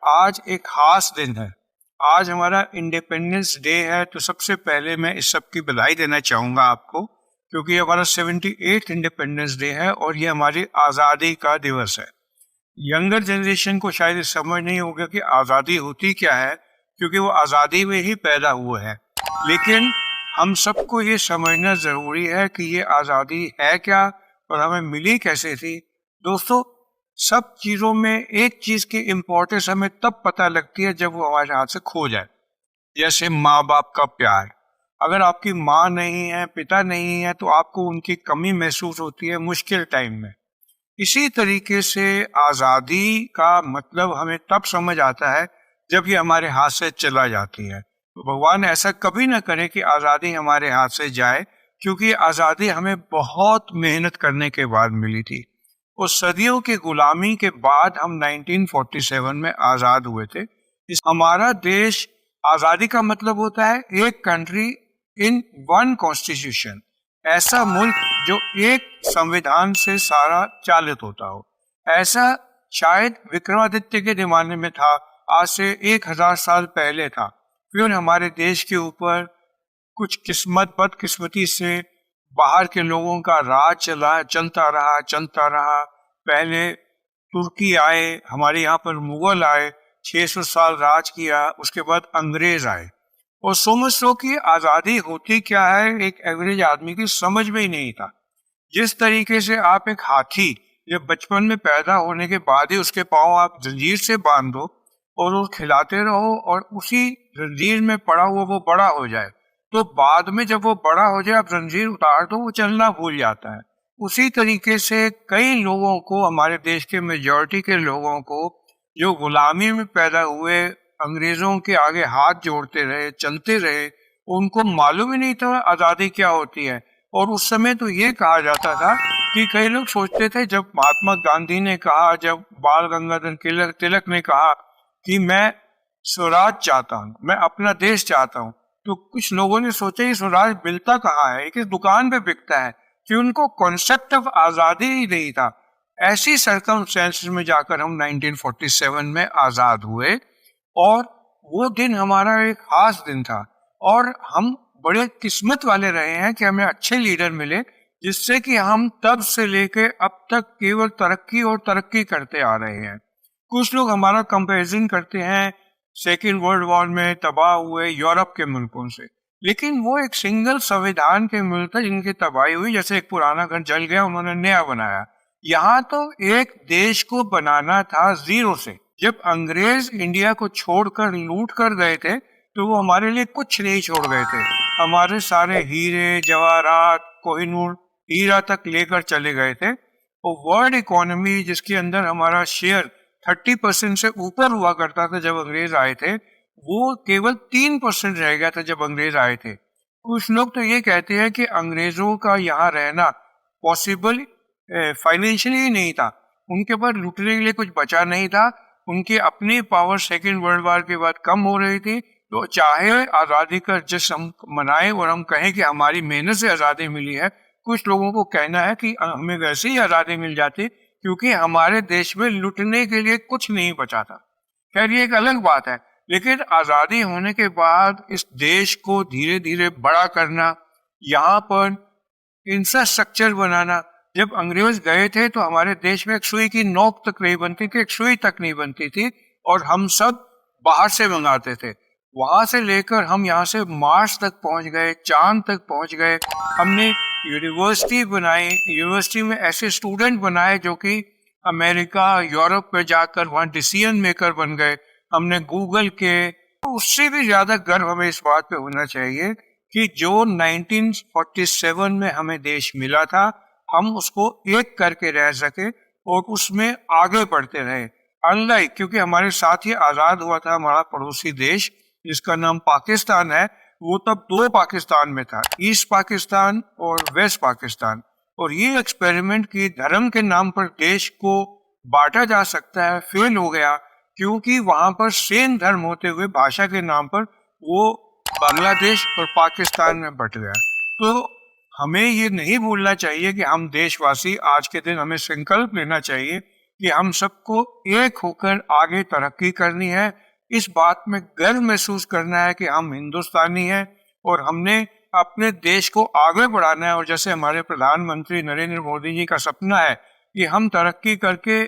आज एक खास दिन है। आज हमारा इंडिपेंडेंस डे है। तो सबसे पहले मैं इस सब की बधाई देना चाहूँगा आपको, क्योंकि ये हमारा 78th इंडिपेंडेंस डे है और ये हमारी आज़ादी का दिवस है। यंगर जनरेशन को शायद समझ नहीं होगा कि आज़ादी होती क्या है, क्योंकि वो आज़ादी में ही पैदा हुए हैं। लेकिन हम सबको ये समझना ज़रूरी है कि ये आज़ादी है क्या और हमें मिली कैसे थी। दोस्तों, सब चीज़ों में एक चीज़ की इम्पोर्टेंस हमें तब पता लगती है जब वो हमारे हाथ से खो जाए। जैसे माँ बाप का प्यार। अगर आपकी माँ नहीं है, पिता नहीं है, तो आपको उनकी कमी महसूस होती है मुश्किल टाइम में। इसी तरीके से आज़ादी का मतलब हमें तब समझ आता है जब ये हमारे हाथ से चला जाती है। तो भगवान ऐसा कभी ना करे कि आज़ादी हमारे हाथ से जाए, क्योंकि आज़ादी हमें बहुत मेहनत करने के बाद मिली थी। उस सदियों की गुलामी के बाद हम 1947 में आज़ाद हुए थे। हमारा देश, आज़ादी का मतलब होता है एक कंट्री इन वन कॉन्स्टिट्यूशन, ऐसा मुल्क जो एक संविधान से सारा चालित होता हो। ऐसा शायद विक्रमादित्य के जमाने में था, आज से 1000 साल पहले था। फिर हमारे देश के ऊपर कुछ बदकिस्मती से बाहर के लोगों का राज चलता रहा। पहले तुर्की आए, हमारे यहाँ पर मुगल आए, 600 साल राज किया। उसके बाद अंग्रेज आए और समझ लो कि आज़ादी होती क्या है एक एवरेज आदमी की समझ में ही नहीं था। जिस तरीके से आप एक हाथी जब बचपन में पैदा होने के बाद ही उसके पाँव आप जंजीर से बांध दो और वो खिलाते रहो और उसी जंजीर में पड़ा हुआ वो बड़ा हो जाए, तो बाद में जब वो बड़ा हो जाए आप जंजीर उतार दो, वो चलना भूल जाता है। उसी तरीके से कई लोगों को, हमारे देश के मेजॉरिटी के लोगों को जो गुलामी में पैदा हुए, अंग्रेजों के आगे हाथ जोड़ते रहे, चलते रहे, उनको मालूम ही नहीं था आज़ादी क्या होती है। और उस समय तो ये कहा जाता था कि कई लोग सोचते थे, जब महात्मा गांधी ने कहा, जब बाल गंगाधर तिलक ने कहा कि मैं स्वराज चाहता हूँ, मैं अपना देश चाहता हूँ, तो कुछ लोगों ने सोचा ये स्वराज मिलता कहाँ है, किस दुकान पे बिकता है, कि उनको कॉन्सेप्ट ऑफ आज़ादी ही नहीं था। ऐसी सर्कमस्टेंसेस में जाकर हम 1947 में आज़ाद हुए और वो दिन हमारा एक खास दिन था। और हम बड़े किस्मत वाले रहे हैं कि हमें अच्छे लीडर मिले, जिससे कि हम तब से लेके अब तक केवल तरक्की और तरक्की करते आ रहे हैं। कुछ लोग हमारा कंपैरिजन करते हैं सेकेंड वर्ल्ड वॉर में तबाह हुए यूरोप के मुल्कों से, लेकिन वो एक सिंगल संविधान के मुल्क थे जिनकी तबाही हुई। जैसे एक पुराना घर जल गया, उन्होंने नया बनाया। यहाँ तो एक देश को बनाना था जीरो से। जब अंग्रेज इंडिया को छोड़कर लूट कर गए थे, तो वो हमारे लिए कुछ नहीं छोड़ गए थे। हमारे सारे हीरे जवाहरात, कोहिनूर हीरा तक लेकर चले गए थे। और वर्ल्ड इकोनॉमी जिसके अंदर हमारा शेयर 30% से ऊपर हुआ करता था जब अंग्रेज आए थे, वो केवल 3% रह गया था जब अंग्रेज आए थे। कुछ लोग तो ये कहते हैं कि अंग्रेजों का यहाँ रहना पॉसिबल फाइनेंशियली नहीं था, उनके पास लूटने के लिए कुछ बचा नहीं था। उनकी अपनी पावर सेकेंड वर्ल्ड वॉर के बाद कम हो रही थी। तो चाहे आज़ादी का जश्न हम मनाएं और हम कहें कि हमारी मेहनत से आज़ादी मिली है, कुछ लोगों को कहना है कि हमें वैसे ही आज़ादी मिल जाती, क्योंकि हमारे देश में लूटने के लिए कुछ नहीं बचा था। खैर, ये एक अलग बात है। लेकिन आज़ादी होने के बाद इस देश को धीरे धीरे बड़ा करना, यहाँ पर इंफ्रास्ट्रक्चर बनाना। जब अंग्रेज गए थे तो हमारे देश में एक सुई की नोक तक नहीं बनती थी, एक सुई तक नहीं बनती थी, और हम सब बाहर से मंगाते थे। वहां से लेकर हम यहाँ से मार्स तक पहुंच गए, चांद तक पहुंच गए। हमने यूनिवर्सिटी बनाई, यूनिवर्सिटी में ऐसे स्टूडेंट बनाए जो कि अमेरिका, यूरोप में जाकर वहाँ डिसीजन मेकर बन गए। हमने गूगल के, तो उससे भी ज्यादा गर्व हमें इस बात पे होना चाहिए कि जो 1947 में हमें देश मिला था, हम उसको एक करके रह सके और उसमें आगे बढ़ते रहे। अनलाइक, क्योंकि हमारे साथ ही आज़ाद हुआ था हमारा पड़ोसी देश जिसका नाम पाकिस्तान है, वो तब दो पाकिस्तान में था, ईस्ट पाकिस्तान और वेस्ट पाकिस्तान। और ये एक्सपेरिमेंट की धर्म के नाम पर देश को बांटा जा सकता है, फेल हो गया, क्योंकि वहां पर सेम धर्म होते हुए भाषा के नाम पर वो बांग्लादेश और पाकिस्तान में बट गया। तो हमें ये नहीं भूलना चाहिए कि हम देशवासी, आज के दिन हमें संकल्प लेना चाहिए कि हम सबको एक होकर आगे तरक्की करनी है। इस बात में गर्व महसूस करना है कि हम हिंदुस्तानी हैं और हमने अपने देश को आगे बढ़ाना है। और जैसे हमारे प्रधानमंत्री नरेंद्र मोदी जी का सपना है कि हम तरक्की करके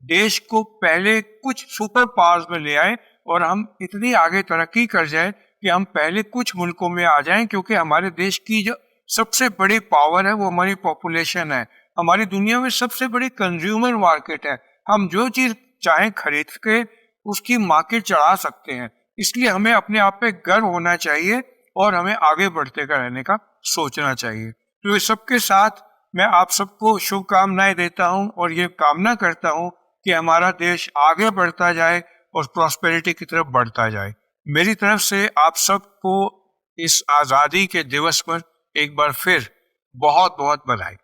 देश को पहले कुछ सुपर पावर्स में ले आए और हम इतनी आगे तरक्की कर जाए कि हम पहले कुछ मुल्कों में आ जाएं, क्योंकि हमारे देश की जो सबसे बड़ी पावर है वो हमारी पॉपुलेशन है। हमारी दुनिया में सबसे बड़ी कंज्यूमर मार्केट है। हम जो चीज चाहें खरीद के उसकी मार्केट चढ़ा सकते हैं। इसलिए हमें अपने आप पे गर्व होना चाहिए और हमें आगे बढ़ते का रहने का सोचना चाहिए। तो इस सबके साथ मैं आप सबको शुभकामनाएं देता हूं और ये कामना करता हूं कि हमारा देश आगे बढ़ता जाए और प्रॉस्पेरिटी की तरफ बढ़ता जाए। मेरी तरफ से आप सबको इस आज़ादी के दिवस पर एक बार फिर बहुत बहुत बधाई।